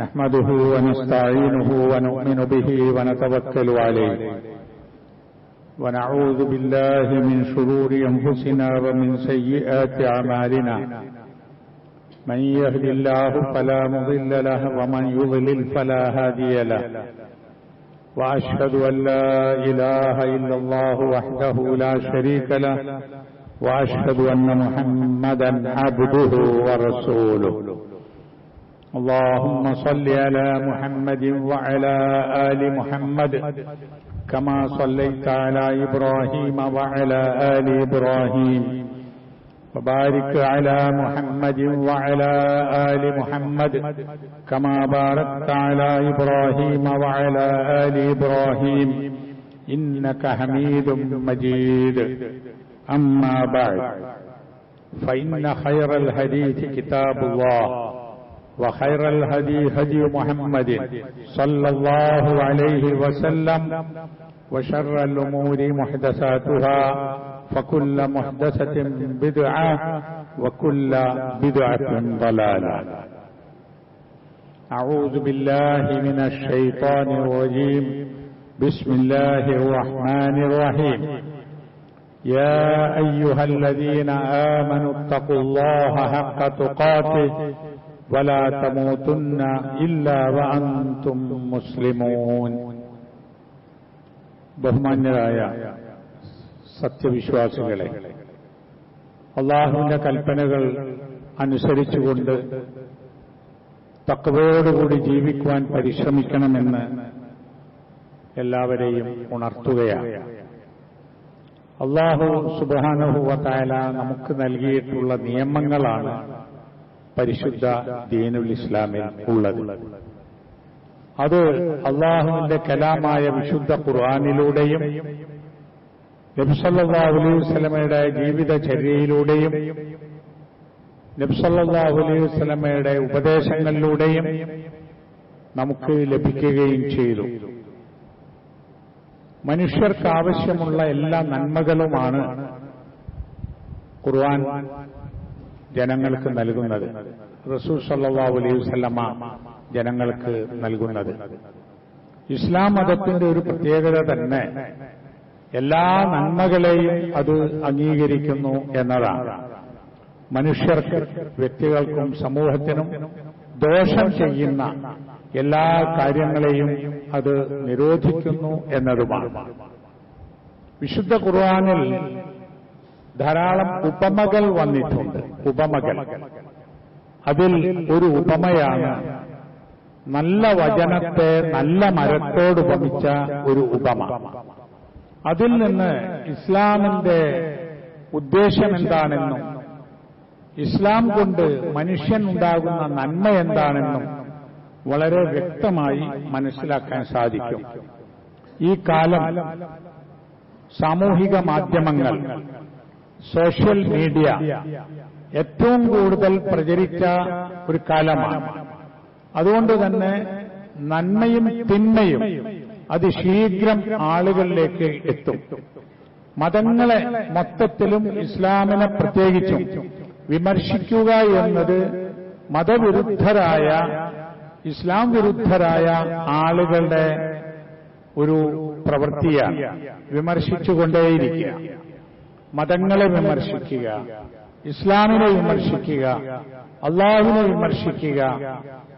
نحمده ونستعينه ونؤمن به ونتوكل عليه ونعوذ بالله من شرور أنفسنا ومن سيئات أعمالنا من يهد الله فلا مضل له ومن يضلل فلا هادي له وأشهد أن لا إله إلا الله وحده لا شريك له وأشهد أن محمدا عبده ورسوله اللهم صل على محمد وعلى آل محمد كما صليت على إبراهيم وعلى آل إبراهيم وبارك على محمد وعلى آل محمد كما باركت على إبراهيم وعلى آل إبراهيم إنك حميد مجيد أما بعد فإن خير الحديث كتاب الله وخير الهدي هدي محمد صلى الله عليه وسلم وشر الأمور محدثاتها فكل محدثة بدعة وكل بدعة ضلالة. أعوذ بالله من الشيطان الرجيم. بسم الله الرحمن الرحيم. يا أيها الذين آمنوا اتقوا الله حق تقاته ولا تموتن إلا وأنتم مسلمون. ബഹുമാന്യരായ സത്യവിശ്വാസികളെ, അല്ലാഹുവിന്റെ കൽപ്പനകൾ അനുസരിച്ചുകൊണ്ട് തഖ്വയോടുകൂടി ജീവിക്കുവാൻ പരിശ്രമിക്കണമെന്ന് എല്ലാവരെയും ഉണർത്തുകയാണ്. അല്ലാഹു സുബ്ഹാനഹു വ തആല നമുക്ക് നൽകിയിട്ടുള്ള നിയമങ്ങളാണ് പരിശുദ്ധ ദീനുൽ ഇസ്ലാമിൽ ഉള്ളത്. അത് അല്ലാഹുവിന്റെ കലാമായ വിശുദ്ധ ഖുർആനിലൂടെയും നബി സല്ലല്ലാഹു അലൈഹി വസല്ലമയുടെ ജീവിതചര്യയിലൂടെയും നബി സല്ലല്ലാഹു അലൈഹി വസല്ലമയുടെ ഉപദേശങ്ങളിലൂടെയും നമുക്ക് ലഭിക്കുകയും ചെയ്തു. മനുഷ്യർക്ക് ആവശ്യമുള്ള എല്ലാ നന്മകളുമാണ് ഖുർആൻ ജനങ്ങൾക്ക് നൽകുന്നത്, റസൂൽ സല്ലല്ലാഹു അലൈഹി വസല്ലമ ജനങ്ങൾക്ക് നൽകുന്നത്. ഇസ്ലാം മതത്തിന്റെ ഒരു പ്രത്യേകത തന്നെ എല്ലാ നന്മകളെയും അത് അംഗീകരിക്കുന്നു എന്നതാണ്. മനുഷ്യർക്ക്, വ്യക്തികൾക്കും സമൂഹത്തിനും ദോഷം ചെയ്യുന്ന എല്ലാ കാര്യങ്ങളെയും അത് നിരോധിക്കുന്നു എന്നതുമാണ്. വിശുദ്ധ ഖുർആനിൽ ധാരാളം ഉപമകൾ വന്നിട്ടുണ്ട്. ഉപമകൾ, അതിൽ ഒരു ഉപമയാണ് നല്ല വചനത്തെ നല്ല മരത്തോട് ഉപമിച്ച ഒരു ഉപമ. അതിൽ നിന്ന് ഇസ്ലാമിന്റെ ഉദ്ദേശം എന്താണെന്നും ഇസ്ലാം കൊണ്ട് മനുഷ്യൻ ഉണ്ടാകുന്ന നന്മ എന്താണെന്നും വളരെ വ്യക്തമായി മനസ്സിലാക്കാൻ സാധിക്കും. ഈ കാലം സാമൂഹിക മാധ്യമങ്ങൾ, സോഷ്യൽ മീഡിയ ഏറ്റവും കൂടുതൽ പ്രചരിച്ച ഒരു കാലമാണ്. അതുകൊണ്ട് തന്നെ നന്മയും തിന്മയും അതിശീഘ്രം ആളുകളിലേക്ക് എത്തും. മതങ്ങളെ മൊത്തത്തിലും ഇസ്ലാമിനെ പ്രത്യേകിച്ചും വിമർശിക്കുക എന്നത് മതവിരുദ്ധരായ, ഇസ്ലാം വിരുദ്ധരായ ആളുകളുടെ ഒരു പ്രവൃത്തിയാണ്. വിമർശിച്ചുകൊണ്ടേയിരിക്കുക, മതങ്ങളെ വിമർശിക്കുക, ഇസ്ലാമിനെ വിമർശിക്കുക, അള്ളാഹുവിനെ വിമർശിക്കുക,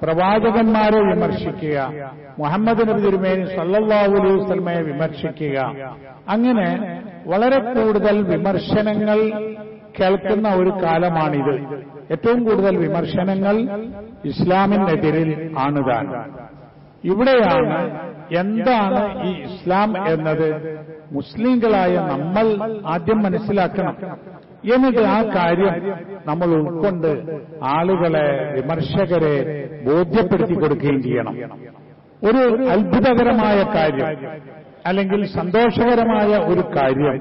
പ്രവാചകന്മാരെ വിമർശിക്കുക, മുഹമ്മദ് നബി തിരുമേനി സല്ലല്ലാഹു അലൈഹി വസല്ലമയെ വിമർശിക്കുക. അങ്ങനെ വളരെ കൂടുതൽ വിമർശനങ്ങൾ കേൾക്കുന്ന ഒരു കാലമാണിത്. ഏറ്റവും കൂടുതൽ വിമർശനങ്ങൾ ഇസ്ലാമിനെതിരിൽ ആണ് താൻ. ഇവിടെയാണ് എന്താണ് ഈ ഇസ്ലാം എന്നത് മുസ്ലിങ്ങളായ നമ്മൾ ആദ്യം മനസ്സിലാക്കണം. എന്നിട്ട് ആ കാര്യം നമ്മൾ ഉൾക്കൊണ്ട് ആളുകളെ, വിമർശകരെ ബോധ്യപ്പെടുത്തി കൊടുക്കുകയും ചെയ്യണം. ഒരു അത്ഭുതകരമായ കാര്യം അല്ലെങ്കിൽ സന്തോഷകരമായ ഒരു കാര്യം,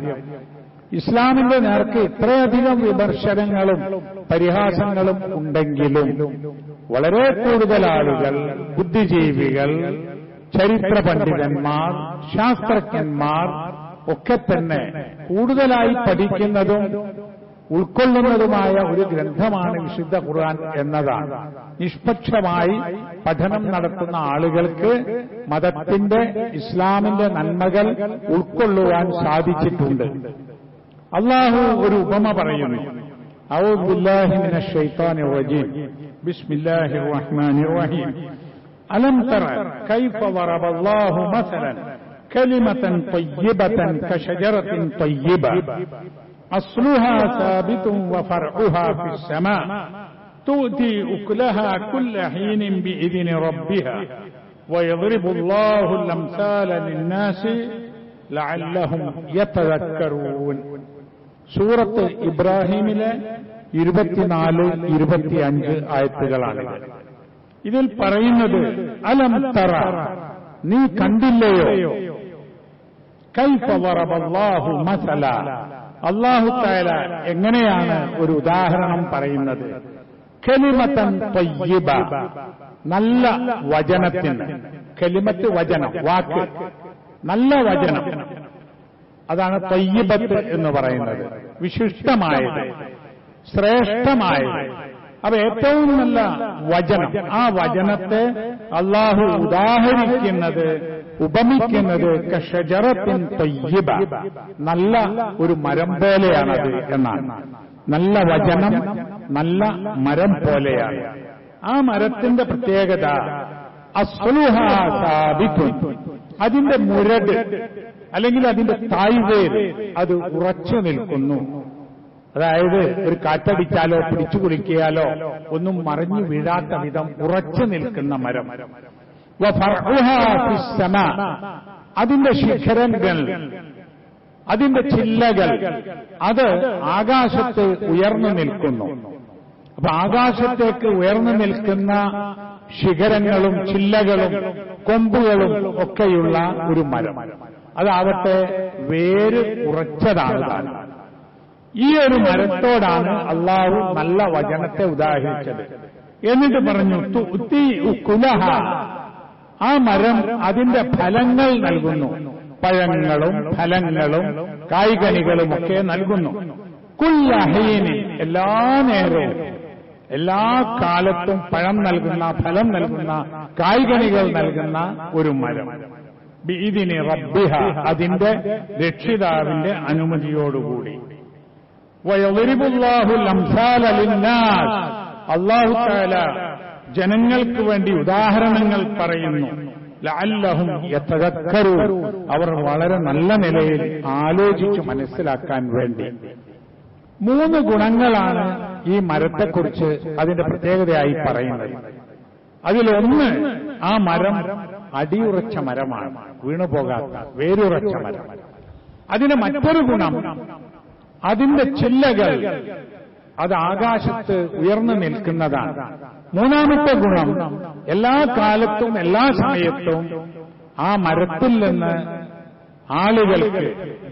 ഇസ്ലാമിന്റെ നേർക്ക് ഇത്രയധികം വിമർശനങ്ങളും പരിഹാസങ്ങളും ഉണ്ടെങ്കിലും വളരെ കൂടുതൽ ആളുകൾ, ബുദ്ധിജീവികൾ, ചരിത്ര പണ്ഡിതന്മാർ, ശാസ്ത്രജ്ഞന്മാർ ഒക്കെ തന്നെ കൂടുതലായി പഠിക്കുന്നതും ഉൾക്കൊള്ളുന്നതുമായ ഒരു ഗ്രന്ഥമാണ് വിശുദ്ധ ഖുർആൻ എന്നതാണ്. നിഷ്പക്ഷമായി പഠനം നടത്തുന്ന ആളുകൾക്ക് മതത്തിന്റെ ഇസ്ലാമിന്റെ നന്മകൾ ഉൾക്കൊള്ളുവാൻ സാധിച്ചിട്ടുണ്ട്. അല്ലാഹു ഒരു ഉപമ പറയുന്നു. അഊദു ബില്ലാഹി മിനശ് ശൈത്വാനിർ റജീം. ബിസ്മില്ലാഹിർ റഹ്മാനിർ റഹീം. അലം തറ കൈഫ വറബല്ലാഹു മസലൻ കലിമതൻ ത്വയ്യിബതൻ കശജറത്തിൻ ത്വയ്യിബ അസ്ലുഹാ സാബിതുൻ വഫർഉഹാ ഫിസ്സമാ തുഅതി ഉക്ലഹാ കുല്ല ഹീനിൻ ബിഇذن റബ്ബിഹാ വയദ്രിബുല്ലാഹുൽ അംസാല ലിന്നാസി ലഅല്ലഹും യതദക്കറൂൻ. സൂറത്ത് ഇബ്രാഹിമിലെ 24-25 ആയത്തുകളാണ്. ഇതിൽ പറയുന്നത് അലം തറ, നീ കണ്ടില്ലയോ, കൈഫ വറബല്ലാഹു മസല, അല്ലാഹു തആല എങ്ങനെയാണ് ഒരു ഉദാഹരണം പറയുന്നത്. കലിമതൻ ത്വയ്യിബ, നല്ല വചനത്തിന്. കലിമത്ത് വചനം, വാക്ക്, നല്ല വചനം, അതാണ് ത്വയ്യിബത്ത് എന്ന് പറയുന്നത്. വിശിഷ്ടമായത്, ശ്രേഷ്ഠമായത്. അപ്പൊ ഏറ്റവും നല്ല വചനം, ആ വചനത്തെ അല്ലാഹു ഉദാഹരിക്കുന്നത്, ഉപമിക്കുന്നത് കശജറത്തിൻ ത്വയ്യിബ, നല്ല ഒരു മരം പോലെയാണത് എന്നാണ്. നല്ല വചനം നല്ല മരം പോലെയാണ്. ആ മരത്തിന്റെ പ്രത്യേകത അസ്ലുഹാ സാബിതുൻ, അതിന്റെ മുരട് അല്ലെങ്കിൽ അതിന്റെ തായ്വേര് അത് ഉറച്ചു നിൽക്കുന്നു. അതായത് ഒരു കാറ്റടിച്ചാലോ പിടിച്ചു കുളിക്കിയാലോ ഒന്നും മറിഞ്ഞു വീഴാത്ത വിധം ഉറച്ചു നിൽക്കുന്ന മരം. വഫർഉഹാ ഫിസ്സമാ, അതിന്റെ ശിഖരങ്ങൾ, അതിന്റെ ചില്ലകൾ അത് ആകാശത്ത് ഉയർന്നു നിൽക്കുന്നു. അപ്പൊ ആകാശത്തേക്ക് ഉയർന്നു നിൽക്കുന്ന ശിഖരങ്ങളും ചില്ലകളും കൊമ്പുകളും ഒക്കെയുള്ള ഒരു മരം, അതാവട്ടെ വേര് ഉറച്ചതാണ്. ഈ ഒരു മരത്തോടാണ് അള്ളാഹു നല്ല വചനത്തെ ഉദാഹരിച്ചത്. എന്നിട്ട് പറഞ്ഞു തുഅതി ഉക്ലഹ, ആ മരം അതിന്റെ ഫലങ്ങൾ നൽകുന്നു. പഴങ്ങളും ഫലങ്ങളും കായ്കനികളും ഒക്കെ നൽകുന്നു. കുല്ല ഹീനി, എല്ലാ നേരവും എല്ലാ കാലത്തും പഴം നൽകുന്ന, ഫലം നൽകുന്ന, കായ്കനികൾ നൽകുന്ന ഒരു മരം. ബിഇذن റബ്ബിഹ, അതിന്റെ രക്ഷിതാവിന്റെ അനുമതിയോടുകൂടി. വയദ്രിബുല്ലാഹുൽ അംസാല ലിന്നാസ്, അല്ലാഹു തആല ജനങ്ങൾക്ക് വേണ്ടി ഉദാഹരണങ്ങൾ പറയുന്നു. ലഅല്ലഹും യതദക്കറൂൻ, അവർ വളരെ നല്ല നിലയിൽ ആലോചിച്ചു മനസ്സിലാക്കാൻ വേണ്ടി. 3 ഗുണങ്ങളാണ് ഈ മരത്തെക്കുറിച്ച് അതിന്റെ പ്രത്യേകതയായി പറയുന്നത്. അതിലൊന്ന്, ആ മരം അടിയുറച്ച മരമാണ്, വീണുപോകാത്ത വേരുറച്ച മരം. അതിന് മറ്റൊരു ഗുണം, അതിന്റെ ചില്ലകൾ അത് ആകാശത്ത് ഉയർന്നു നിൽക്കുന്നതാണ്. 3ാമത്തെ ഗുണം, എല്ലാ കാലത്തും എല്ലാ സമയത്തും ആ മരത്തിൽ നിന്ന് ആളുകൾക്ക്,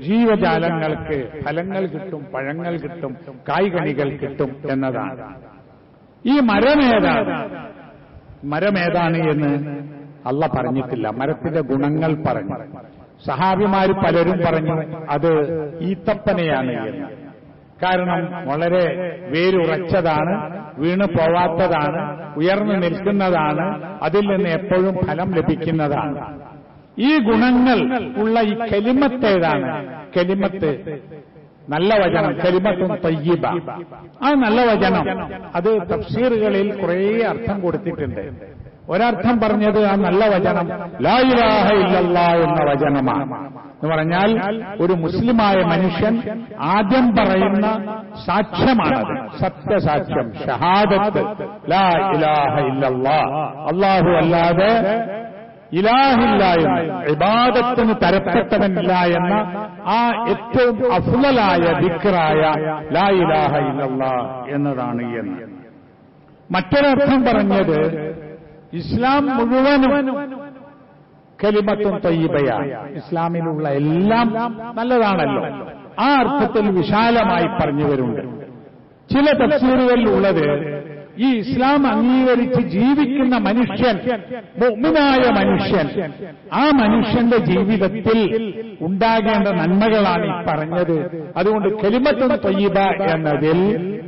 ജീവജാലങ്ങൾക്ക് ഫലങ്ങൾ കിട്ടും, പഴങ്ങൾ കിട്ടും, കായ്കനികൾ കിട്ടും എന്നതാണ്. ഈ മരമേതാണ് എന്ന് അള്ളാഹ് പറഞ്ഞിട്ടില്ല. മരത്തിന്റെ ഗുണങ്ങൾ പറഞ്ഞു. സഹാബിമാർ പലരും പറഞ്ഞു അത് ഈത്തപ്പനയാണ് എന്ന്. കാരണം വളരെ വേരുറച്ചതാണ്, വീണു പോവാത്തതാണ്, ഉയർന്നു നിൽക്കുന്നതാണ്, അതിൽ നിന്ന് എപ്പോഴും ഫലം ലഭിക്കുന്നതാണ്. ഈ ഗുണങ്ങൾ ഉള്ള ഈ കലിമത്തേതാണ്? കലിമത്ത്, നല്ല വചനം, കലിമത്തുൻ ത്വയ്യിബ. ആ നല്ല വചനം അത് തഫ്സീറുകളിൽ കുറേ അർത്ഥം കൊടുത്തിട്ടുണ്ട്. ഒരർത്ഥം പറഞ്ഞത് ആ നല്ല വചനം ലാ ഇലാഹ ഇല്ലല്ലാഹ് എന്ന വചനമാണ്. എന്ന് പറഞ്ഞാൽ ഒരു മുസ്ലിമായ മനുഷ്യൻ ആദ്യം പറയുന്ന സാക്ഷ്യമാണത്, സത്യസാക്ഷ്യം, ഷഹാദത്ത്. ലാ ഇലാഹ ഇല്ലല്ലാഹ്, അല്ലാഹു അല്ലാതെ ഇലാഹില്ല എന്ന്, ഇബാദത്തിന് തരപ്പെട്ടവനില്ല എന്ന ആ ഏറ്റവും അഫ്ളലായ ദിക്റായ ലാ ഇലാഹ ഇല്ലല്ലാഹ് എന്നതാണ് എന്ന്. മറ്റൊരർത്ഥം പറഞ്ഞത് ഇസ്ലാം മുഴുവനും കലിമത്തുൻ ത്വയ്യിബയാണ്. ഇസ്ലാമിലുള്ള എല്ലാം നല്ലതാണല്ലോ. ആ അർത്ഥത്തിൽ വിശാലമായി പറഞ്ഞവരുണ്ട്. ചില തഫ്സീറുകളിൽ ഉള്ളത് ഈ ഇസ്ലാം അംഗീകരിച്ച് ജീവിക്കുന്ന മനുഷ്യൻ, മുഅ്മിനായ മനുഷ്യൻ, ആ മനുഷ്യന്റെ ജീവിതത്തിൽ ഉണ്ടാകേണ്ട നന്മകളാണ് ഈ പറഞ്ഞത്. അതുകൊണ്ട് കലിമത്തുൻ ത്വയ്യിബ എന്നതിൽ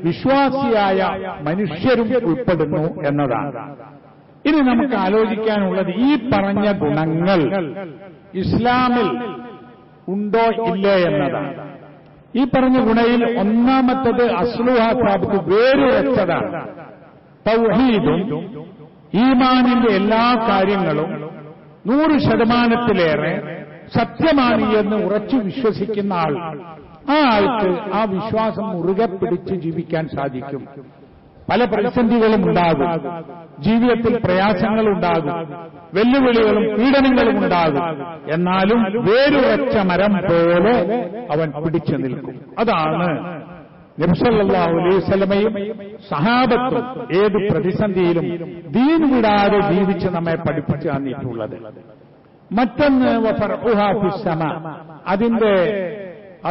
വിശ്വാസിയായ മനുഷ്യരും ഉൾപ്പെടുന്നു എന്നതാണ്. ഇനി നമുക്ക് ആലോചിക്കാനുള്ളത് ഈ പറഞ്ഞ ഗുണങ്ങൾ ഇസ്ലാമിൽ ഉണ്ടോ ഇല്ലേ എന്നതാണ്. ഈ പറഞ്ഞ ഗുണയിൽ ഒന്നാമത്തത് അസ്ലുഹാ സാബിത്ത്, വേരുറച്ചതാണ്. തൗഹീദും ഈമാനിന്റെ എല്ലാ കാര്യങ്ങളും 100% സത്യമാണ് എന്ന് ഉറച്ചു വിശ്വസിക്കുന്ന ആൾ, ആ ആൾക്ക് ആ വിശ്വാസം മുറുകെ പിടിച്ച് ജീവിക്കാൻ സാധിക്കും. പല പ്രതിസന്ധികളും ഉണ്ടാകും, ജീവിതത്തിൽ പ്രയാസങ്ങളുണ്ടാകും, വെല്ലുവിളികളും പീഡനങ്ങളും ഉണ്ടാകും. എന്നാലും വേരുറച്ച മരം പോലെ അവൻ പിടിച്ചു നിൽക്കും. അതാണ് നബി സല്ലല്ലാഹു അലൈഹി വസല്ലമയും സഹാബത്തും ഏത് പ്രതിസന്ധിയിലും ദീൻ വിടാതെ ജീവിച്ച് നമ്മെ പഠിപ്പിച്ചു തന്നിട്ടുള്ളത്. മറ്റൊന്ന് വഫർഉഹാ ഫിസ്സമ,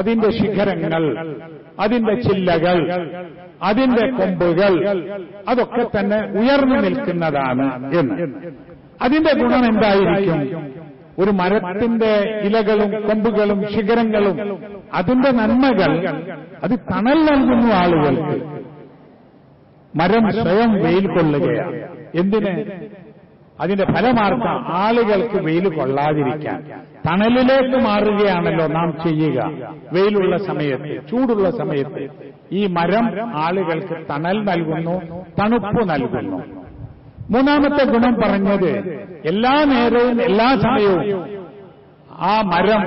അതിന്റെ ശിഖരങ്ങൾ, അതിന്റെ ചില്ലകൾ, അതിന്റെ കൊമ്പുകൾ, അതൊക്കെ തന്നെ ഉയർന്നു നിൽക്കുന്നതാണ് എന്ന്. അതിന്റെ ഗുണം എന്തായിരിക്കും? ഒരു മരത്തിന്റെ ഇലകളും കൊമ്പുകളും ശിഖരങ്ങളും അതിന്റെ നന്മകൾ, അത് തണൽ നൽകുന്നു ആളുകൾക്ക്. മരം സ്വയം വെയിൽ കൊള്ളുകയാണ്. എന്തിന്? അതിന്റെ ഫലമാർഗം ആളുകൾക്ക് വെയിൽ കൊള്ളാതിരിക്കാൻ തണലിലേക്ക് മാറുകയാണല്ലോ നാം ചെയ്യുക. വെയിലുള്ള സമയത്ത്, ചൂടുള്ള സമയത്ത് ഈ മരം ആളുകൾക്ക് തണൽ നൽകുന്നു, തണുപ്പ് നൽകുന്നു. മൂന്നാമത്തെ ഗുണം പറഞ്ഞത്, എല്ലാ നേരവും എല്ലാ സമയവും ആ മരം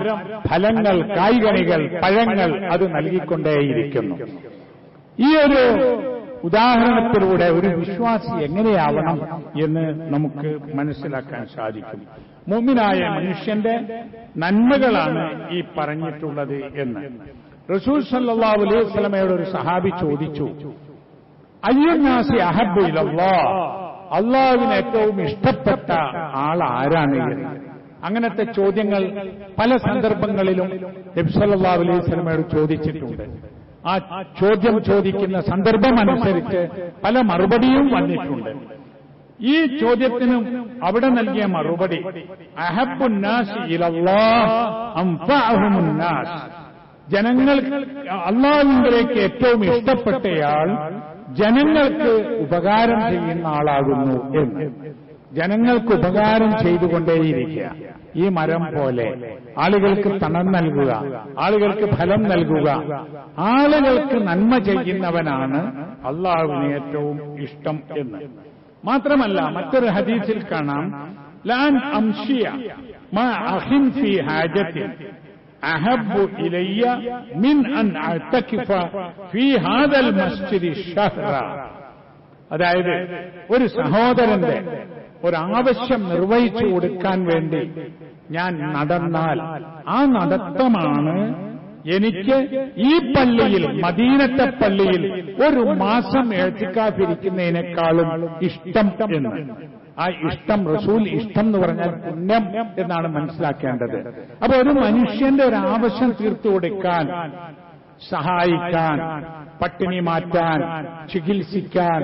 ഫലങ്ങൾ, കായ്കനികൾ, പഴങ്ങൾ അത് നൽകിക്കൊണ്ടേയിരിക്കുന്നു. ഈ ഒരു ഉദാഹരണത്തിലൂടെ ഒരു വിശ്വാസി എങ്ങനെയാവണം എന്ന് നമുക്ക് മനസ്സിലാക്കാൻ സാധിക്കും. മുഅ്മിനായ മനുഷ്യന്റെ നന്മകളാണ് ഈ പറഞ്ഞിട്ടുള്ളത് എന്ന്. റസൂൽ സല്ലല്ലാഹു അലൈഹി വസല്ലമയോട് ഒരു സഹാബി ചോദിച്ചു, അയ്യുന്നാസി അഹബ്ബു ഇലല്ലാഹ്, അള്ളാഹുവിന് ഏറ്റവും ഇഷ്ടപ്പെട്ട ആൾ ആരാണ് എന്ന്. അങ്ങനത്തെ ചോദ്യങ്ങൾ പല സന്ദർഭങ്ങളിലും നബി സല്ലല്ലാഹു അലൈഹി വസല്ലമയോട് ചോദിച്ചിട്ടുണ്ട്. ആ ചോദ്യം ചോദിക്കുന്ന സന്ദർഭം അനുസരിച്ച് പല മറുപടിയും വന്നിട്ടുണ്ട്. ഈ ചോദ്യത്തിനും അവിടെ നൽകിയ മറുപടി, അഹബ്ബുന്നാസി ഇലല്ലാഹ് അൻഫഅഹുമുന്നാസ്, ജനങ്ങൾ അള്ളാഹുവിലേക്ക് ഏറ്റവും ഇഷ്ടപ്പെട്ടയാൾ ജനങ്ങൾക്ക് ഉപകാരം ചെയ്യുന്ന ആളാകുന്നു എന്ന്. ജനങ്ങൾക്ക് ഉപകാരം ചെയ്തുകൊണ്ടേയിരിക്കുക. ഈ മരം പോലെ ആളുകൾക്ക് തണൽ നൽകുക, ആളുകൾക്ക് ഫലം നൽകുക, ആളുകൾക്ക് നന്മ ചെയ്യുന്നവനാണ് അള്ളാഹുവിന് ഏറ്റവും ഇഷ്ടം എന്ന്. മാത്രമല്ല മറ്റൊരു ഹദീസിൽ കാണാം, ലാൻ അംശിയ മാ അഖിൻ ഫീ ഹാജത്തിൻ അഹബ്ബു ഇലയ്യ മിൻ അൻ അഅ്തകിഫ ഫീ ഹാദൽ മസ്ജിദി ശഹ്റ. അതായത് ഒരു സഹോദരന്റെ ഒരാവശ്യം നിർവഹിച്ചു കൊടുക്കാൻ വേണ്ടി ഞാൻ നടന്നാൽ ആ നടത്തമാണ് എനിക്ക് ഈ പള്ളിയിൽ, മദീനത്തെ പള്ളിയിൽ ഒരു മാസം എഴുത്തിക്കാതിരിക്കുന്നതിനേക്കാളും ഇഷ്ടം എന്ന്. ആ ഇഷ്ടം, റസൂൽ ഇഷ്ടം എന്ന് പറഞ്ഞാൽ പുണ്യം എന്നാണ് മനസ്സിലാക്കേണ്ടത്. അപ്പൊ ഒരു മനുഷ്യന്റെ ഒരു ആവശ്യം തീർത്തു കൊടുക്കാൻ, സഹായിക്കാൻ, പട്ടിണി മാറ്റാൻ, ചികിത്സിക്കാൻ,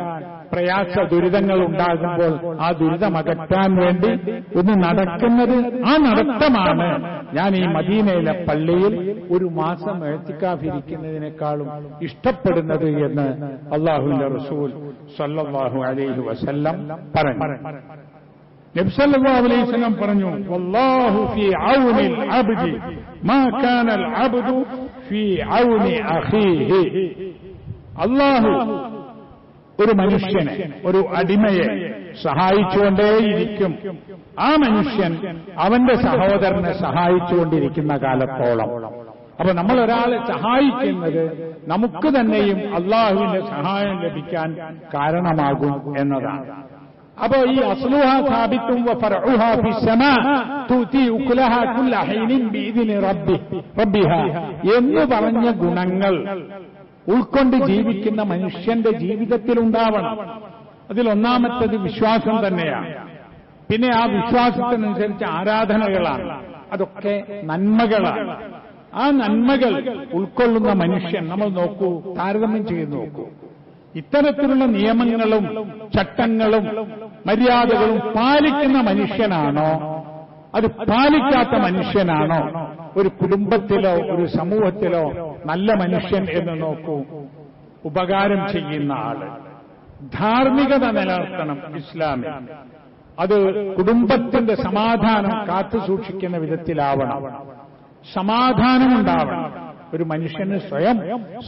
പ്രയാസ ദുരിതങ്ങൾ ഉണ്ടാകുമ്പോൾ ആ ദുരിതമകറ്റാൻ വേണ്ടി ഒന്ന് നടക്കുന്നത്, ആ നടത്തമാണ് ഞാൻ ഈ മദീനയിലെ പള്ളിയിൽ ഒരു മാസം എഴുത്തിക്കാതിരിക്കുന്നതിനേക്കാളും ഇഷ്ടപ്പെടുന്നത് എന്ന് അല്ലാഹുവിന്റെ റസൂൽ സല്ലല്ലാഹു അലൈഹി വസല്ലം പറഞ്ഞു. നബി സല്ലല്ലാഹു അലൈഹി വസല്ലം പറഞ്ഞു, വല്ലാഹു ഫീ ഔനിൽ അബ്ദി മാ കാനൽ അബ്ദു ഫീ ഔനി അഖീഹി. അല്ലാഹു ഒരു മനുഷ്യനെ, ഒരു അടിമയെ സഹായിച്ചുകൊണ്ടേയിരിക്കും, ആ മനുഷ്യൻ അവന്റെ സഹോദരനെ സഹായിച്ചുകൊണ്ടിരിക്കുന്ന കാലത്തോളം. അപ്പൊ നമ്മൾ ഒരാളെ സഹായിക്കുന്നത് നമുക്ക് തന്നെയും അള്ളാഹുവിന്റെ സഹായം ലഭിക്കാൻ കാരണമാകും എന്നതാണ്. അപ്പോ ഈ അസ്ലുഹ സാബിത്തും വഫർഉഹ ഫിസ്സമാ തുതി ഉക്ലഹ കുല്ല ഹീനിൻ ബിഇദ്നി റബ്ബിഹ എന്ന് പറഞ്ഞ ഗുണങ്ങൾ ഉൾക്കൊണ്ട് ജീവിക്കുന്ന മനുഷ്യന്റെ ജീവിതത്തിൽ ഉണ്ടാവണം. അതിലൊന്നാമത്തേത് വിശ്വാസം തന്നെയാണ്. പിന്നെ ആ വിശ്വാസത്തിനനുസരിച്ച് ആരാധനകളാണ്, അതൊക്കെ നന്മകളാണ്. ആ നന്മകൾ ഉൾക്കൊള്ളുന്ന മനുഷ്യൻ, നമ്മൾ നോക്കൂ, താരതമ്യം ചെയ്ത് നോക്കൂ. ഇത്തരത്തിലുള്ള നിയമങ്ങളും ചട്ടങ്ങളും മര്യാദകളും പാലിക്കുന്ന മനുഷ്യനാണോ അത് പാലിക്കാത്ത മനുഷ്യനാണോ ഒരു കുടുംബത്തിലോ ഒരു സമൂഹത്തിലോ നല്ല മനുഷ്യൻ എന്ന് നോക്കൂ. ഉപകാരം ചെയ്യുന്ന ആള്, ധാർമ്മികത നിലനിർത്തണം ഇസ്ലാമിൽ. അത് കുടുംബത്തിന്റെ സമാധാനം കാത്തുസൂക്ഷിക്കുന്ന വിധത്തിലാവണം. സമാധാനമുണ്ടാവണം. ഒരു മനുഷ്യന് സ്വയം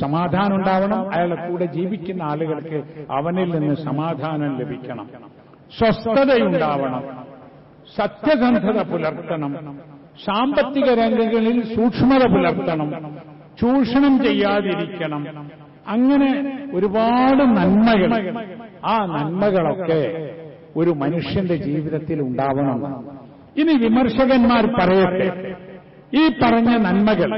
സമാധാനം ഉണ്ടാവണം. അയാളുടെ കൂടെ ജീവിക്കുന്ന ആളുകൾക്ക് അവനിൽ നിന്ന് സമാധാനം ലഭിക്കണം. സ്വസ്ഥതയുണ്ടാവണം. സത്യസന്ധത പുലർത്തണം. സാമ്പത്തിക രംഗങ്ങളിൽ സൂക്ഷ്മത പുലർത്തണം. ചൂഷണം ചെയ്യാതിരിക്കണം. അങ്ങനെ ഒരുപാട് നന്മകൾ, ആ നന്മകളൊക്കെ ഒരു മനുഷ്യന്റെ ജീവിതത്തിൽ ഉണ്ടാവണം. ഇനി വിമർശകന്മാർ പറയട്ടെ, ഈ പറഞ്ഞ നന്മകൾ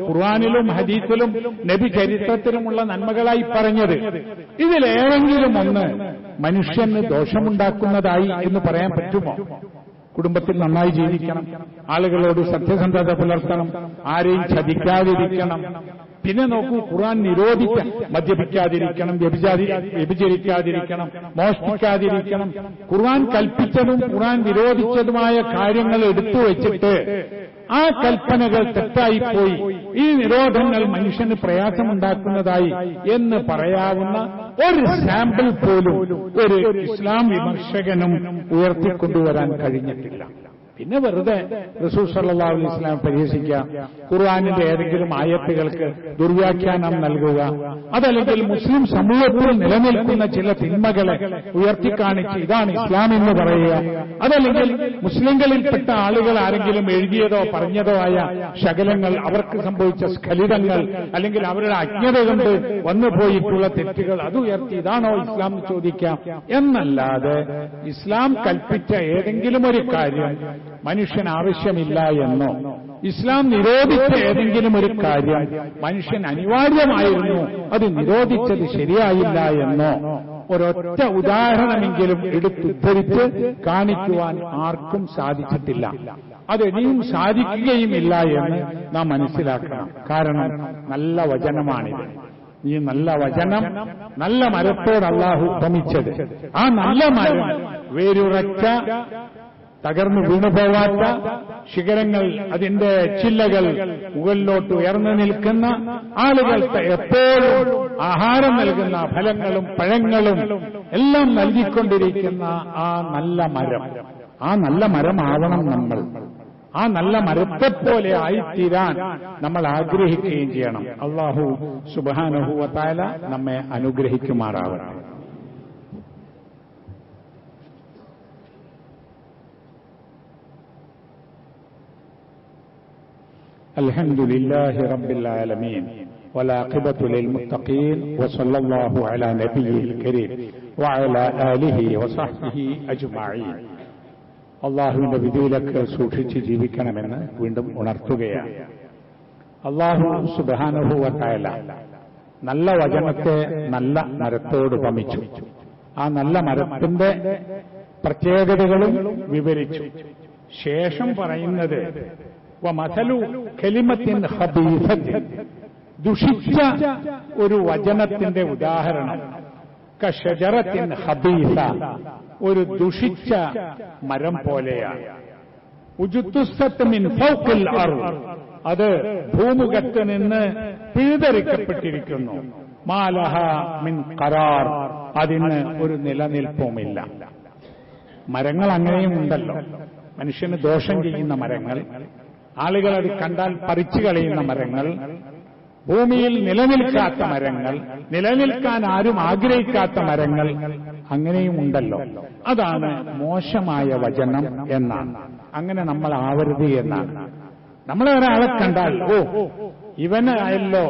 ഖുർആനിലും ഹദീസിലും നബി ചരിത്രത്തിലുമുള്ള നന്മകളായി പറഞ്ഞത്, ഇതിലേതെങ്കിലും ഒന്ന് മനുഷ്യന് ദോഷമുണ്ടാക്കുന്നതായി എന്ന് പറയാൻ പറ്റുമോ? കുടുംബത്തിൽ നന്നായി ജീവിക്കണം, ആളുകളോട് സത്യസന്ധത പുലർത്തണം, ആരെയും ചതിക്കാതിരിക്കണം. പിന്നെ നോക്കൂ, ഖുർആൻ നിരോധിച്ച മദ്യപിക്കാതിരിക്കണം, വ്യഭിചരിക്കാതിരിക്കണം, മോഷ്ടിക്കാതിരിക്കണം. ഖുർആൻ കൽപ്പിച്ചതും ഖുർആൻ വിരോധിച്ചതുമായ കാര്യങ്ങൾ എടുത്തു വെച്ചിട്ട് ആ കൽപ്പനകൾ തെറ്റായിപ്പോയി, ഈ നിരോധങ്ങൾ മനുഷ്യന് പ്രയാസമുണ്ടാക്കുന്നതായി എന്ന് പറയാവുന്ന ഒരു സാമ്പിൾ പോലും ഒരു ഇസ്ലാം വിമർശകനും ഉയർത്തിക്കൊണ്ടുവരാൻ കഴിഞ്ഞിട്ടില്ല. പിന്നെ വെറുതെ റസൂൽ സല്ലല്ലാഹു അലൈഹി വസല്ലം പരിഹസിക്കുക, ഖുർആനിന്റെ ഏതെങ്കിലും ആയത്തുകൾക്ക് ദുർവ്യാഖ്യാനം നൽകുക, അതല്ലെങ്കിൽ മുസ്ലിം സമൂഹത്തിൽ നിലനിൽക്കുന്ന ചില തിന്മകളെ ഉയർത്തിക്കാണിച്ച് ഇതാണ് ഇസ്ലാം എന്ന് പറയുക, അതല്ലെങ്കിൽ മുസ്ലിങ്ങളിൽപ്പെട്ട ആളുകൾ ആരെങ്കിലും എഴുതിയതോ പറഞ്ഞതോ ആയ ശകലങ്ങൾ, അവർക്ക് സംഭവിച്ച സ്ഖലിതങ്ങൾ, അല്ലെങ്കിൽ അവരുടെ അജ്ഞത കൊണ്ട് വന്നുപോയിട്ടുള്ള തെറ്റുകൾ അത് ഉയർത്തി ഇതാണോ ഇസ്ലാം എന്ന് ചോദിക്കാം എന്നല്ലാതെ ഇസ്ലാം കൽപ്പിച്ച ഏതെങ്കിലും ഒരു കാര്യം മനുഷ്യൻ ആവശ്യമില്ല എന്നോ, ഇസ്ലാം നിരോധിച്ച ഏതെങ്കിലും ഒരു കാര്യം മനുഷ്യൻ അനിവാര്യമായിരുന്നു അത് നിരോധിച്ചത് ശരിയായില്ല എന്നോ ഒരൊറ്റ ഉദാഹരണമെങ്കിലും എടുത്തുദ്ധരിച്ച് കാണിക്കുവാൻ ആർക്കും സാധിച്ചിട്ടില്ല. അതിനിയും സാധിക്കുകയുമില്ല എന്ന് നാം മനസ്സിലാക്കണം. കാരണം നല്ല വചനമാണിത്. ഈ നല്ല വചനം, നല്ല മരത്തോട് അല്ലാഹു ഉപമിച്ചത്, ആ നല്ല മരം വേരുറച്ച, തകർന്നു വീണുപോവാത്ത, ശിഖരങ്ങൾ അതിന്റെ ചില്ലകൾ മുകളിലോട്ട് ഉയർന്നു നിൽക്കുന്ന, ആളുകൾക്ക് എപ്പോഴും ആഹാരം നൽകുന്ന ഫലങ്ങളും പഴങ്ങളും എല്ലാം നൽകിക്കൊണ്ടിരിക്കുന്ന ആ നല്ല മരം. ആ നല്ല മരമാവണം നമ്മൾ. ആ നല്ല മരത്തെപ്പോലെ ആയിത്തീരാൻ നമ്മൾ ആഗ്രഹിക്കുകയും ചെയ്യണം. അല്ലാഹു സുബ്ഹാനഹു വ തആല നമ്മെ അനുഗ്രഹിക്കുമാറാവട്ടെ. الحمد لله رب العالمين والعاقبة للمتقين وصلى الله على نبيه الكريم وعلى آله وصحبه أجمعين. അള്ളാഹുവിന്റെ വിധിയിലൊക്കെ സൂക്ഷിച്ച് ജീവിക്കണമെന്ന് വീണ്ടും ഉണർത്തുകയാണ്. അള്ളാഹു സുബ്ഹാനഹു വ തആല നല്ല വചനത്തെ നല്ല മരത്തോട് ഉപമിച്ചു. ആ നല്ല മരത്തിന്റെ പ്രത്യേകതകളും വിവരിച്ചു. ശേഷം പറയുന്നത് വമഥലു കലിമത്തിൻ ഖബീസത്തിൻ, ദുഷിച്ച ഒരു വചനത്തിന്റെ ഉദാഹരണം, കശജറത്തിൻ ഖബീസ, ഒരു ദുഷിച്ച മരം പോലെയാണ്. ഉജുത്തുസ്സത്ത് മിൻ ഫൗഖിൽ അർദ്, അത് ഭൂമുഖത്ത് നിന്ന് പിഴുതെറിക്കപ്പെട്ടിരിക്കുന്നു. മാലഹ മിൻ ഖറാർ, അതിന് ഒരു നിലനിൽപ്പുമില്ല. മരങ്ങൾ അങ്ങനെയും ഉണ്ടല്ലോ. മനുഷ്യന് ദോഷം ചെയ്യുന്ന മരങ്ങൾ, ആളുകൾ അത് കണ്ടാൽ പറിച്ചു കളയുന്ന മരങ്ങൾ, ഭൂമിയിൽ നിലനിൽക്കാത്ത മരങ്ങൾ, നിലനിൽക്കാൻ ആരും ആഗ്രഹിക്കാത്ത മരങ്ങൾ, അങ്ങനെയും ഉണ്ടല്ലോ. അതാണ് മോശമായ വചനം എന്നാണ്. അങ്ങനെ നമ്മൾ ആവരുത് എന്നാണ്. നമ്മളെ ഒരാളെ കണ്ടാൽ ഓ ഇവനായല്ലോ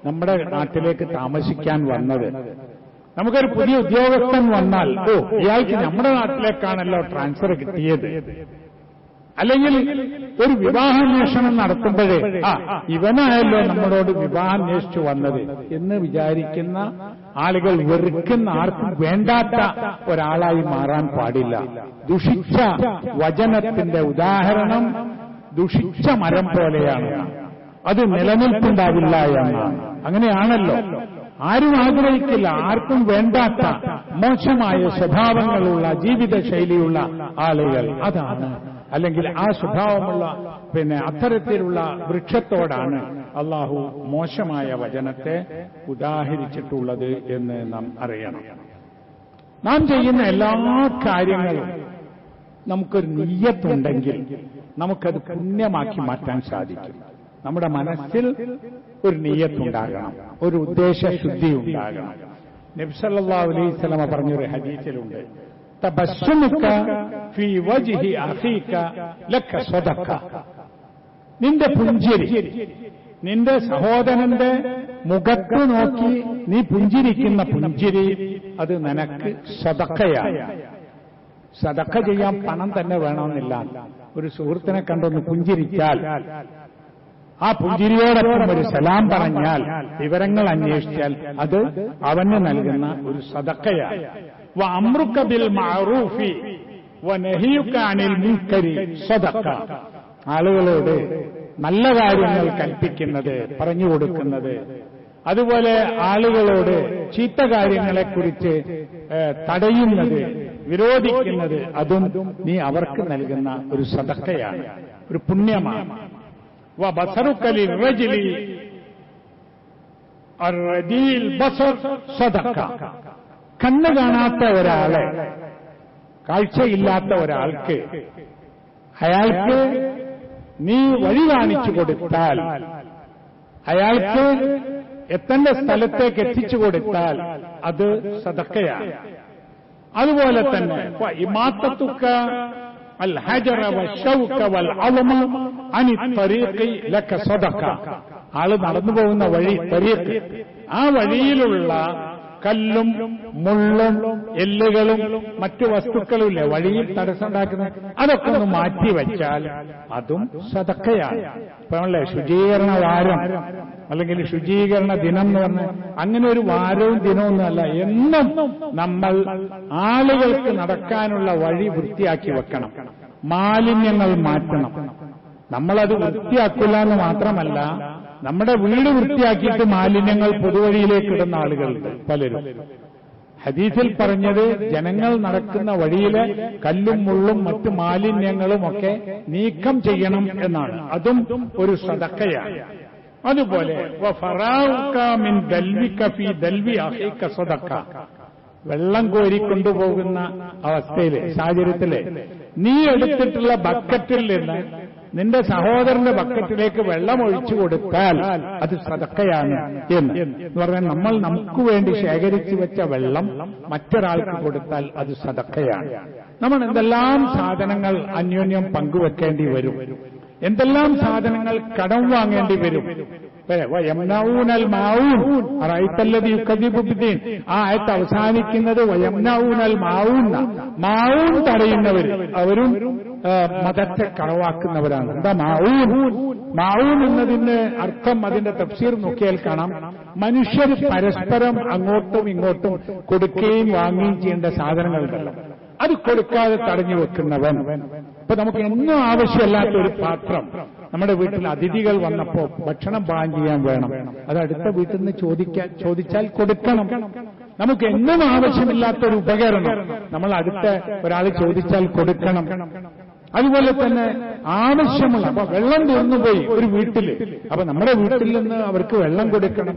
നമ്മുടെ നാട്ടിലേക്ക് താമസിക്കാൻ വന്നത്, നമുക്കൊരു പുതിയ ഉദ്യോഗസ്ഥൻ വന്നാൽ ഓ ഇയാൾക്ക് നമ്മുടെ നാട്ടിലേക്കാണല്ലോ ട്രാൻസ്ഫർ കിട്ടിയത്, അല്ലെങ്കിൽ ഒരു വിവാഹാന്വേഷണം നടത്തുമ്പോഴേ ഇവനായല്ലോ നമ്മളോട് വിവാഹാന്വേഷിച്ചു വന്നത് എന്ന് വിചാരിക്കുന്ന ആളുകൾ, വെറുക്കുന്ന, ആർക്കും വേണ്ടാത്ത ഒരാളായി മാറാൻ പാടില്ല. ദുഷിച്ച വചനത്തിന്റെ ഉദാഹരണം ദുഷിച്ച മരം പോലെയാണ്. അത് നിലനിൽപ്പുണ്ടാവില്ല എന്നാണ്. അങ്ങനെയാണല്ലോ ആരും ആഗ്രഹിക്കില്ല. ആർക്കും വേണ്ടാത്ത മോശമായ സ്വഭാവങ്ങളുള്ള ജീവിതശൈലിയുള്ള ആളുകൾ അതാണ്, അല്ലെങ്കിൽ ആ സ്വഭാവമുള്ള അത്തരത്തിലുള്ള വൃക്ഷത്തോടാണ് അള്ളാഹു മോശമായ വചനത്തെ ഉദാഹരിച്ചിട്ടുള്ളത് എന്ന് നാം അറിയണം. നാം ചെയ്യുന്ന എല്ലാ കാര്യങ്ങളും നമുക്കൊരു നിയ്യത്തുണ്ടെങ്കിൽ നമുക്കത് പുണ്യമാക്കി മാറ്റാൻ സാധിക്കും. നമ്മുടെ മനസ്സിൽ ഒരു നിയ്യത്തുണ്ടാകണം, ഒരു ഉദ്ദേശശുദ്ധി ഉണ്ടാകണം. നബി സല്ലല്ലാഹു അലൈഹി വസല്ലം പറഞ്ഞൊരു ഹദീസിലുണ്ട്, തബസ്സുമുക ഫീ വജ്ഹി അഖീക ലക സദഖ. നിന്റെ പുഞ്ചിരി, നിന്റെ സഹോദരന്റെ മുഖത്ത് നോക്കി നീ പുഞ്ചിരിക്കുന്ന പുഞ്ചിരി, അത് നിനക്ക് സദഖയാണ്. സദഖ ചെയ്യാൻ പണം തന്നെ വേണമെന്നില്ല. ഒരു സുഹൃത്തിനെ കണ്ടൊന്ന് പുഞ്ചിരിച്ചാൽ, ആ പുഞ്ചിരിയോടൊപ്പം ഒരു സലാം പറഞ്ഞാൽ, വിവരങ്ങൾ അന്വേഷിച്ചാൽ അത് അവന് നൽകുന്ന ഒരു സദഖയാണ്. വഅംറുക ബിൽ മഅറൂഫി വനഹിയുക അനിൽ മുൻകരി സദഖ. ആളുകളോട് നല്ല കാര്യങ്ങൾ കൽപ്പിക്കുന്നത്, പറഞ്ഞു കൊടുക്കുന്നത്, അതുപോലെ ആളുകളോട് ചീത്ത കാര്യങ്ങളെക്കുറിച്ച് തടയുന്നത്, വിരോധിക്കുന്നത്, അതും നീ അവർക്ക് നൽകുന്ന ഒരു സദഖയാണ്, ഒരു പുണ്യമാണ്. വബസറുക ലിർറജുലി അർറദീൽ ബസർ സദഖ. കണ്ണ് കാണാത്ത ഒരാളെ, കാഴ്ചയില്ലാത്ത ഒരാൾക്ക്, അയാൾക്ക് നീ വഴി കാണിച്ചു കൊടുത്താൽ, അയാൾക്ക് എത്തേണ്ട സ്ഥലത്തേക്ക് എത്തിച്ചു കൊടുത്താൽ അത് സദഖയാണ്. അതുപോലെ തന്നെ ഇമാത്തത്തുക അൽ ഹജറ വശൗക വൽ അളമ അനി ത്വരീഖി ലക സദഖ. ആള് നടന്നു പോകുന്ന വഴി, ത്വരീഖ്, ആ വഴിയിലുള്ള കല്ലും മുള്ളും എല്ലുകളും മറ്റു വസ്തുക്കളും ഇല്ലേ വഴിയിൽ തടസ്സമുണ്ടാക്കുന്നത്, അതൊക്കെ ഒന്ന് മാറ്റിവെച്ചാൽ അതും സദഖയാണ്. ഇപ്പൊ നമ്മളെ ശുചീകരണ വാരം അല്ലെങ്കിൽ ശുചീകരണ ദിനം എന്ന് പറഞ്ഞാൽ അങ്ങനെ ഒരു വാരവും ദിനമൊന്നുമല്ല. എന്നും നമ്മൾ ആളുകൾക്ക് നടക്കാനുള്ള വഴി വൃത്തിയാക്കി വെക്കണം, മാലിന്യങ്ങൾ മാറ്റണം. നമ്മളത് വൃത്തിയാക്കില്ല എന്ന് മാത്രമല്ല, നമ്മുടെ വീട് വൃത്തിയാക്കിയിട്ട് മാലിന്യങ്ങൾ പൊതുവഴിയിലേക്ക് ഇടുന്ന ആളുകളുണ്ട് പലരും. ഹദീസിൽ പറഞ്ഞത് ജനങ്ങൾ നടക്കുന്ന വഴിയിലെ കല്ലും മുള്ളും മറ്റു മാലിന്യങ്ങളും ഒക്കെ നീക്കം ചെയ്യണം എന്നാണ്. അതും ഒരു സദഖയാണ്. അതുപോലെ വഫറാഉക മിൻ ദൽവിക ഫീ ദൽവി അഖീക സദഖ. വെള്ളം കോരിക്കൊണ്ടുപോകുന്ന അവസ്ഥയിലെ സാഹചര്യത്തിലെ നീ എടുത്തിട്ടുള്ള ബക്കറ്റിൽ നിന്ന് നിന്റെ സഹോദരന്റെ ബക്കറ്റിലേക്ക് വെള്ളം ഒഴിച്ചു കൊടുത്താൽ അത് സദഖയാണ് എന്ന് പറഞ്ഞാൽ, നമ്മൾ നമുക്ക് വേണ്ടി ശേഖരിച്ചു വെച്ച വെള്ളം മറ്റൊരാൾക്ക് കൊടുത്താൽ അത് സദഖയാണ്. നമ്മൾ എന്തെല്ലാം സാധനങ്ങൾ അന്യോന്യം പങ്കുവെക്കേണ്ടി വരും, എന്തെല്ലാം സാധനങ്ങൾ കടം വാങ്ങേണ്ടി വരും. വയംനഊനൽ മാഊൻ അറഅയ്തല്ലദീ യുകദ്ദിബു ബിദ്ദീൻ. ആ ആയത്ത് അവസാനിക്കുന്നത് വയംനഊനൽ മാഊൻ. മാഊൻ തടയുന്നവർ അവരും മതത്തെ കളവാക്കുന്നവരാണ്. എന്താ മാഊൻ? മാഊൻ എന്നതിന്റെ അർത്ഥം, അതിന്റെ തഫ്സീർ നോക്കിയാൽ കാണാം, മനുഷ്യർ പരസ്പരം അങ്ങോട്ടും ഇങ്ങോട്ടും കൊടുക്കുകയും വാങ്ങുകയും ചെയ്യേണ്ട സാധനങ്ങളുണ്ടല്ലോ, അത് കൊടുക്കാതെ തടഞ്ഞു വെക്കുന്നവൻ. ഇപ്പൊ നമുക്ക് എന്നും ആവശ്യമില്ലാത്ത ഒരു പാത്രം നമ്മുടെ വീട്ടിൽ അതിഥികൾ വന്നപ്പോ ഭക്ഷണം പാകം ചെയ്യാൻ വേണം, അത് അടുത്ത വീട്ടിൽ നിന്ന് ചോദിച്ചാൽ കൊടുക്കണം. നമുക്ക് എന്നും ആവശ്യമില്ലാത്ത ഒരു ഉപകരണം നമ്മൾ അടുത്ത ഒരാൾ ചോദിച്ചാൽ കൊടുക്കണം. അതുപോലെ തന്നെ ആവശ്യമുള്ള, അപ്പൊ വെള്ളം തീർന്നുപോയി ഒരു വീട്ടില്, അപ്പൊ നമ്മുടെ വീട്ടിൽ നിന്ന് അവർക്ക് വെള്ളം കൊടുക്കണം.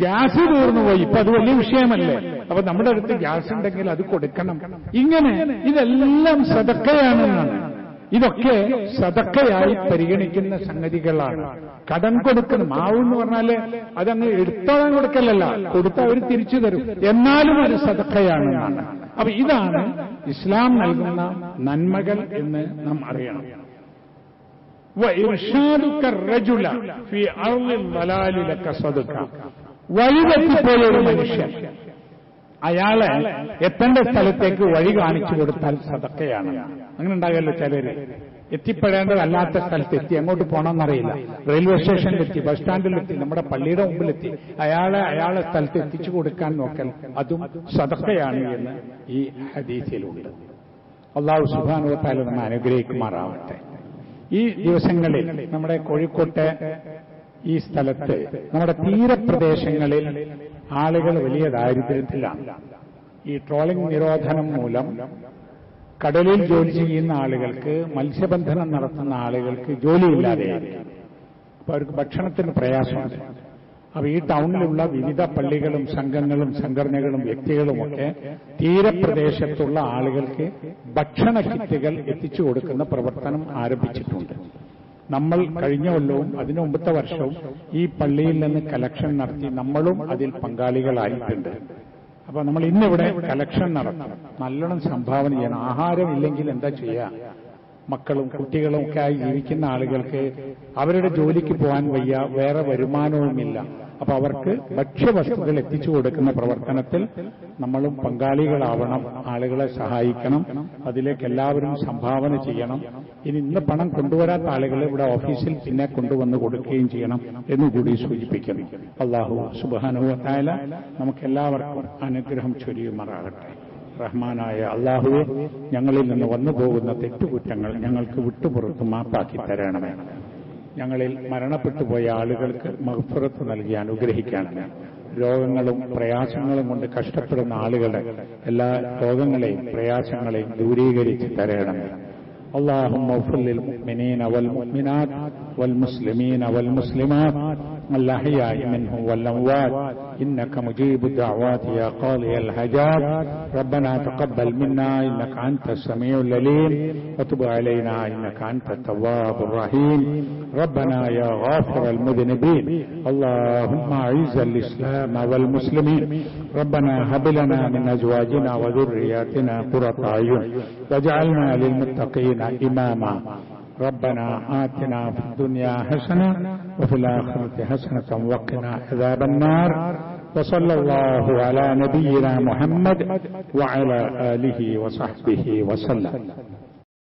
ഗ്യാസ് തീർന്നുപോയി, ഇപ്പൊ അത് വലിയ വിഷയമല്ലേ, അപ്പൊ നമ്മുടെ അടുത്ത് ഗ്യാസ് ഉണ്ടെങ്കിൽ അത് കൊടുക്കണം. ഇങ്ങനെ ഇതെല്ലാം സദഖയാണെന്നാണ്. ഇതൊക്കെ സദഖയായി പരിഗണിക്കുന്ന സംഗതികളാണ്. കടം കൊടുക്കണം, മാവ് എന്ന് പറഞ്ഞാല് അതങ്ങ് എടുത്തോളാൻ കൊടുക്കലല്ല, കൊടുത്താൽ അവർ തിരിച്ചു തരും, എന്നാലും അത് സദഖയാണെന്നാണ്. അപ്പൊ ഇതാണ് ഇസ്ലാം നൽകുന്ന നന്മകൾ എന്ന് നാം അറിയണം. വഴിതെറ്റിപ്പോയ ഒരു മനുഷ്യൻ, അയാളെ എത്തേണ്ട സ്ഥലത്തേക്ക് വഴി കാണിച്ചു കൊടുത്താൽ സദഖയാണ്. അങ്ങനെ ഉണ്ടാകല്ലോ ചിലര്, എത്തിപ്പെടേണ്ടതല്ലാത്ത സ്ഥലത്തെത്തി, അങ്ങോട്ട് പോകണമെന്നറിയില്ല, റെയിൽവേ സ്റ്റേഷനിലെത്തി, ബസ് സ്റ്റാൻഡിലെത്തി, നമ്മുടെ പള്ളിയുടെ മുമ്പിലെത്തി, അയാളെ സ്ഥലത്ത് എത്തിച്ചു കൊടുക്കാൻ നോക്കൽ അതും സദഖയാണ് എന്ന് ഈ ഹദീസിലുണ്ട്. അല്ലാഹു സുബ്ഹാനഹു വ തആല നമ്മെ അനുഗ്രഹിക്കുമാറാവട്ടെ. ഈ ദിവസങ്ങളിൽ നമ്മുടെ കോഴിക്കോട്ടെ ഈ സ്ഥലത്ത് നമ്മുടെ തീരപ്രദേശങ്ങളിൽ ആളുകൾ വലിയ ദാരിദ്ര്യത്തിലാണ്. ഈ ട്രോളിംഗ് നിരോധനം മൂലം കടലിൽ ജോലി ചെയ്യുന്ന ആളുകൾക്ക്, മത്സ്യബന്ധനം നടത്തുന്ന ആളുകൾക്ക് ജോലിയില്ലാതെയായിരിക്കും. അപ്പൊ അവർക്ക് ഭക്ഷണത്തിന് പ്രയാസമുണ്ട്. അപ്പൊ ഈ ടൗണിലുള്ള വിവിധ പള്ളികളും സംഘങ്ങളും സംഘടനകളും വ്യക്തികളുമൊക്കെ തീരപ്രദേശത്തുള്ള ആളുകൾക്ക് ഭക്ഷണ കിറ്റുകൾ എത്തിച്ചു കൊടുക്കുന്ന പ്രവർത്തനം ആരംഭിച്ചിട്ടുണ്ട്. നമ്മൾ കഴിഞ്ഞ കൊല്ലവും അതിനു മുമ്പത്തെ വർഷവും ഈ പള്ളിയിൽ നിന്ന് കലക്ഷൻ നടത്തി നമ്മളും അതിൽ പങ്കാളികളായിട്ടുണ്ട്. അപ്പൊ നമ്മൾ ഇന്നിവിടെ കലക്ഷൻ നടത്തണം, നല്ലോണം സംഭാവന ചെയ്യണം. ആഹാരമില്ലെങ്കിൽ എന്താ ചെയ്യുക? മക്കളും കുട്ടികളും ഒക്കെ ആയി ജീവിക്കുന്ന ആളുകൾക്ക് അവരുടെ ജോലിക്ക് പോകാൻ വയ്യ, വേറെ വരുമാനവുമില്ല. അപ്പൊ അവർക്ക് ഭക്ഷ്യവസ്തുക്കൾ എത്തിച്ചു കൊടുക്കുന്ന പ്രവർത്തനത്തിൽ നമ്മളും പങ്കാളികളാവണം, ആളുകളെ സഹായിക്കണം. അതിലേക്ക് എല്ലാവരും സംഭാവന ചെയ്യണം. ഇന്ന് പണം കൊണ്ടുവരാത്ത ആളുകൾ ഇവിടെ ഓഫീസിൽ പിന്നെ കൊണ്ടുവന്ന് കൊടുക്കുകയും ചെയ്യണം എന്നുകൂടി സൂചിപ്പിക്കുന്നു. അല്ലാഹു സുബ്ഹാനഹു വ തആല നമുക്കെല്ലാവർക്കും അനുഗ്രഹം ചൊരിയുമാറാകട്ടെ. റഹ്മാനായ അല്ലാഹുവേ, ഞങ്ങളിൽ നിന്ന് വന്നു പോകുന്ന തെറ്റുകുറ്റങ്ങൾ ഞങ്ങൾക്ക് വിട്ടുപുറത്ത് മാപ്പാക്കി തരണമേ. ഞങ്ങളിൽ മരണപ്പെട്ടുപോയ ആളുകൾക്ക് മഗ്ഫിറത്ത് നൽകി അനുഗ്രഹിക്കണമേ. രോഗങ്ങളും പ്രയാസങ്ങളും കൊണ്ട് കഷ്ടപ്പെടുന്ന ആളുകളുടെ എല്ലാ രോഗങ്ങളെയും പ്രയാസങ്ങളെയും ദൂരീകരിച്ച് തരണമേ. اللهم اغفر للمؤمنين والمؤمنات والمسلمين والمسلمات الأحياء منهم والأموات إنك مجيب الدعوات يا قاضي الحاجات. ربنا تقبل منا إنك أنت السميع العليم وتب علينا إنك أنت التواب الرحيم. ربنا يا غافر المذنبين اللهم أعز الإسلام والمسلمين. ربنا هب لنا من أزواجنا وذرياتنا قرة أعين واجعلنا للمتقين إماما. ربنا آتنا في الدنيا حسنة وفي الآخرة حسنة وقنا عذاب النار. وصلى الله على نبينا محمد وعلى آله وصحبه وسلم.